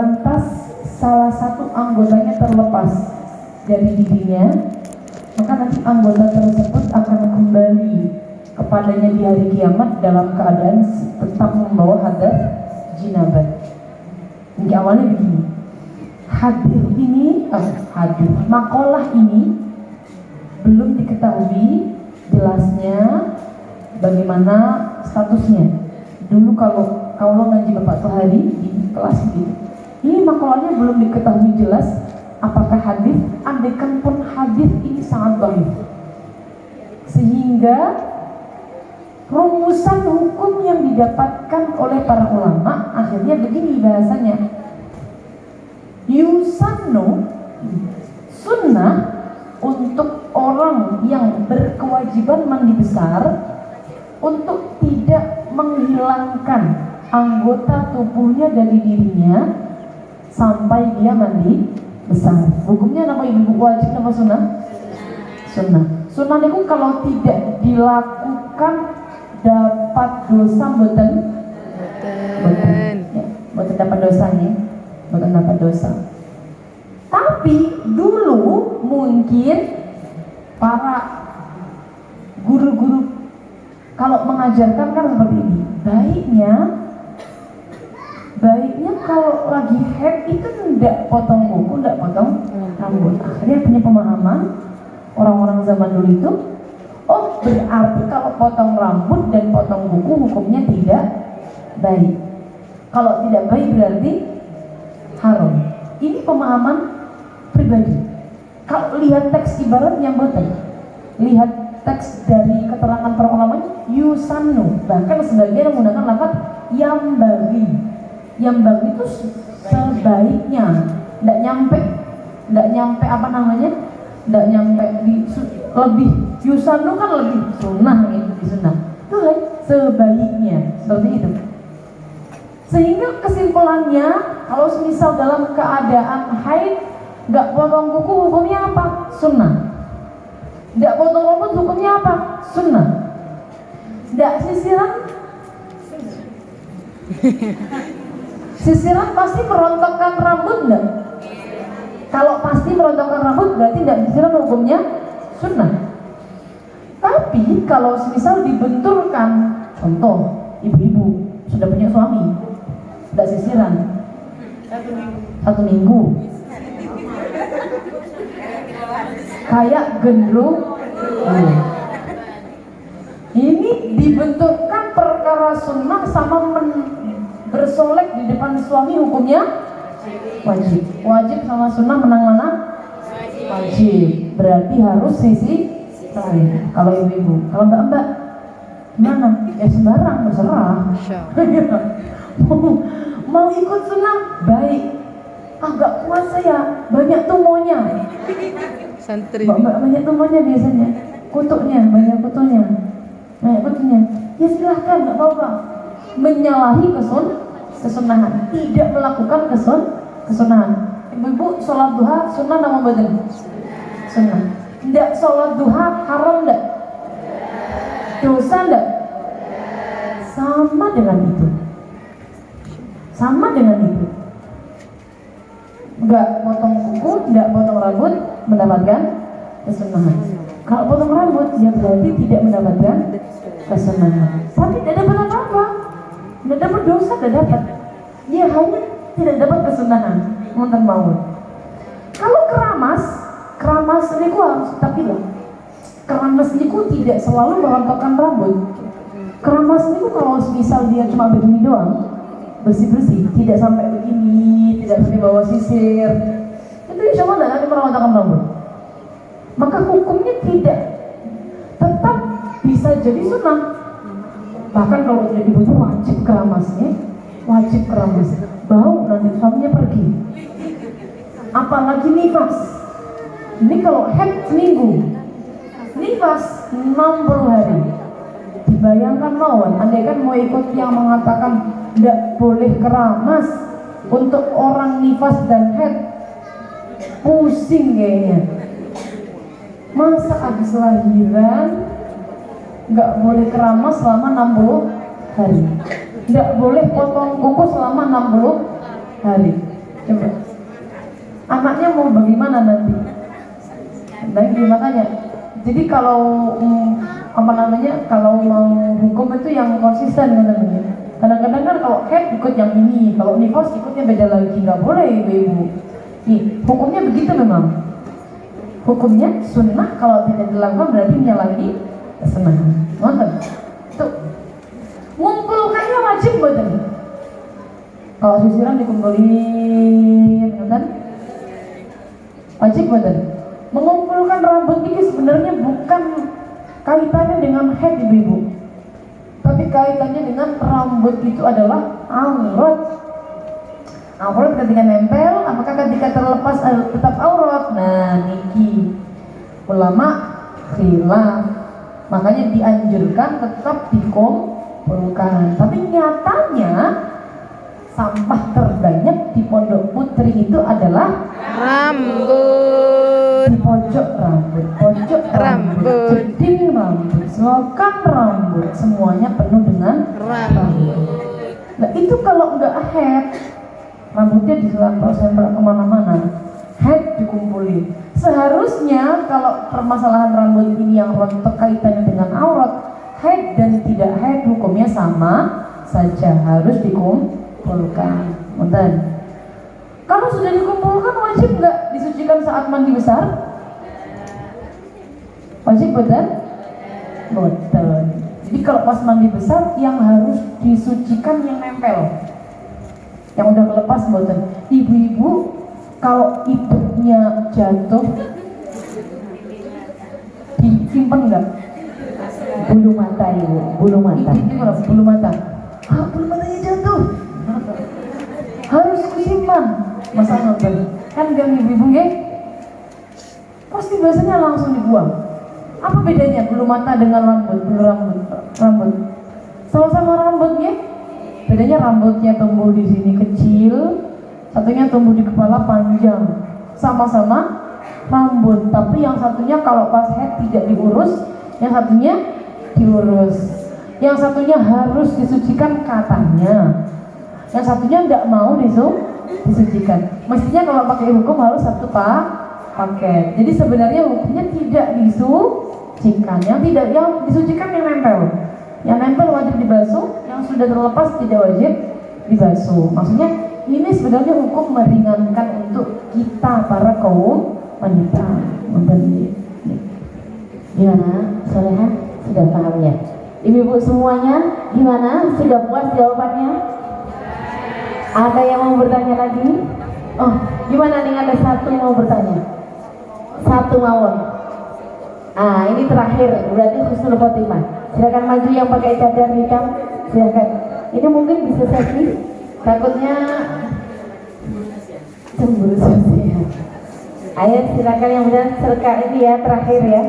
lantas salah satu anggotanya terlepas dari dirinya, maka nanti anggota tersebut akan kembali kepadanya di hari kiamat dalam keadaan tetap membawa hadas jinabat. Ini awalnya begini. Makalah ini belum diketahui jelasnya bagaimana statusnya. Dulu kalau ngaji Bapak Tuhari di kelas ini makalahnya belum diketahui jelas apakah hadis, andaikan pun hadis ini sangat baik, sehingga rumusan hukum yang didapatkan oleh para ulama akhirnya begini bahasanya, yusannu, sunnah untuk orang yang berkewajiban mandi besar untuk tidak menghilangkan anggota tubuhnya dari dirinya sampai dia mandi besar. Hukumnya nama ibu wajib nama sunnah? Sunnah. Sunnah itu kalau tidak dilakukan dapat dosa mboten? Ya, mboten dapat dosanya. Mboten dapat dosa. Tapi dulu mungkin para guru-guru kalau mengajarkan kan seperti ini. Baiknya kalau lagi head itu tidak potong kuku, tidak potong rambut. Akhirnya punya pemahaman orang-orang zaman dulu itu, oh berarti kalau potong rambut dan potong kuku hukumnya tidak baik. Kalau tidak baik berarti haram. Ini pemahaman pribadi. Kalau lihat teks ibarat yang betul, lihat teks dari keterangan para ulama yusannu, bahkan sebagian menggunakan lafaz yang bagi itu sebaiknya, tidak nyampe apa namanya, tidak nyampe di lebih, yusannu kan lebih sunnah gitu, di sunnah itu sebaiknya seperti itu. Sehingga kesimpulannya kalau misal dalam keadaan haid nggak potong kuku hukumnya apa? Sunnah. Nggak potong rambut hukumnya apa? Sunnah. Nggak sisiran? Sisiran pasti merontokkan rambut nggak? Kalau pasti merontokkan rambut berarti nggak sisiran hukumnya sunnah. Tapi kalau misal dibenturkan, contoh ibu-ibu sudah punya suami, nggak sisiran 1 minggu. Kayak gendrung. Ini dibentukkan perkara sunnah sama bersolek di depan suami hukumnya wajib. Wajib sama sunnah menang mana? Wajib. Berarti harus sisi lain. Kalau ibu-ibu, kalau mbak gimana? Ya sembarang, berserah. Mau ikut sunnah baik. Agak kuat saya, banyak tumonya. Santri. Banyak tumonya biasanya. Kutuknya, banyak kutunya. Ya silahkan, nggak apa-apa. Menyalahi kesunahan, tidak melakukan kesunahan. Ibu-ibu sholat duha sunnah nama badan? Sunnah. Tidak sholat duha haram enggak? Dosa enggak? Sama dengan itu. Enggak potong kuku, enggak potong rambut mendapatkan kesunahan. Kalau potong rambut ya berarti tidak mendapatkan kesunahan. Tapi tidak dapat apa-apa. Tidak dapat dosa, tidak dapat. Dia hanya tidak dapat kesunahan. Munten maut. Kalau keramas niku harus tapi loh. Keramas niku tidak selalu merontokkan rambut. Keramas niku kalau misal dia cuma begini doang, bersih-bersih, tidak sampai begini, tidak sampai bawa sisir, itu insya Allah tidak akan merontokkan rambut. Maka hukumnya tidak, tetap bisa jadi sunnah. Bahkan kalau jadi butuh wajib keramasnya, bau nanti suaminya pergi. Apalagi nifas. Ini kalau haid seminggu, nifas 60 hari. Dibayangkan mawon, andai kan mau ikut yang mengatakan tidak boleh keramas untuk orang nifas dan haid, pusing kayaknya. Masa habis lahiran nggak boleh keramas selama 60 hari, nggak boleh potong kuku selama 60 hari. Coba. Anaknya mau bagaimana nanti? Makanya. Jadi kalau apa namanya, kalau mau hukum itu yang konsisten teman-teman. Kadang-kadang kan kalau head ikut yang ini, kalau nifas ikutnya beda lagi, nggak boleh ibu-ibu. Nih, hukumnya begitu memang. Hukumnya sunnah, kalau tidak dilakukan berarti menyalahi kesunahan. Nonton. Tuh. Ngumpulkannya wajib betul. Kalau sisiran dikumpulin, kan? Wajib betul. Mengumpulkan rambut ini sebenarnya bukan kaitannya dengan head ibu-ibu, tapi kaitannya dengan rambut itu adalah aurat. Aurat ketika nempel, apakah ketika terlepas tetap aurat? Nah, niki ulama khilaf, makanya dianjurkan tetap dikumpulkan. Tapi nyatanya sampah terbanyak di Pondok Putri itu adalah rambut, di pojok rambut, jeding rambut, selokan rambut, semuanya penuh dengan rambut. Nah itu kalau nggak head, rambutnya disempel kemana-mana, head dikumpulin. Seharusnya kalau permasalahan rambut ini yang terkaitannya dengan aurat, head dan tidak head hukumnya sama saja, harus dikumpulkan. Bentar. Kalau sudah dikumpulkan wajib nggak disucikan saat mandi besar? Wajib betul? Betul. Jadi kalau pas mandi besar yang harus disucikan yang nempel, yang udah kelepas betul. Ibu-ibu kalau ibuknya jatuh disimpan nggak? Bulu mata ibu, bulu mata. Bulu mata. Ah, bulu matanya jatuh. Harus disimpan. Masa nonton kan gang ibu-ibu ya pasti biasanya langsung dibuang. Apa bedanya bulu mata dengan rambut? Sama-sama rambutnya, bedanya rambutnya tumbuh di sini kecil, satunya tumbuh di kepala panjang. Sama-sama rambut, tapi yang satunya kalau pas head tidak diurus, yang satunya diurus. Yang satunya harus disucikan katanya, yang satunya nggak mau disucikan. Mestinya kalau pakai hukum harus satu paket. Jadi sebenarnya hukumnya tidak disucikan. Yang disucikan yang nempel. Yang nempel wajib dibasuh, yang sudah terlepas tidak wajib dibasuh. Maksudnya ini sebenarnya hukum meringankan untuk kita para kaum wanita. Gimana, Soleha? Sudah paham ya? Ibu-ibu semuanya gimana? Sudah puas jawabannya? Ada yang mau bertanya lagi? Oh, gimana nih, ada satu yang mau bertanya? Satu mawon. Ah, ini terakhir, berarti husnul khotimah. Silakan maju yang pakai cadar hitam, silakan. Ini mungkin bisa sesi, takutnya cemburu sosial. Ayo silakan yang benar serka ini ya, terakhir ya.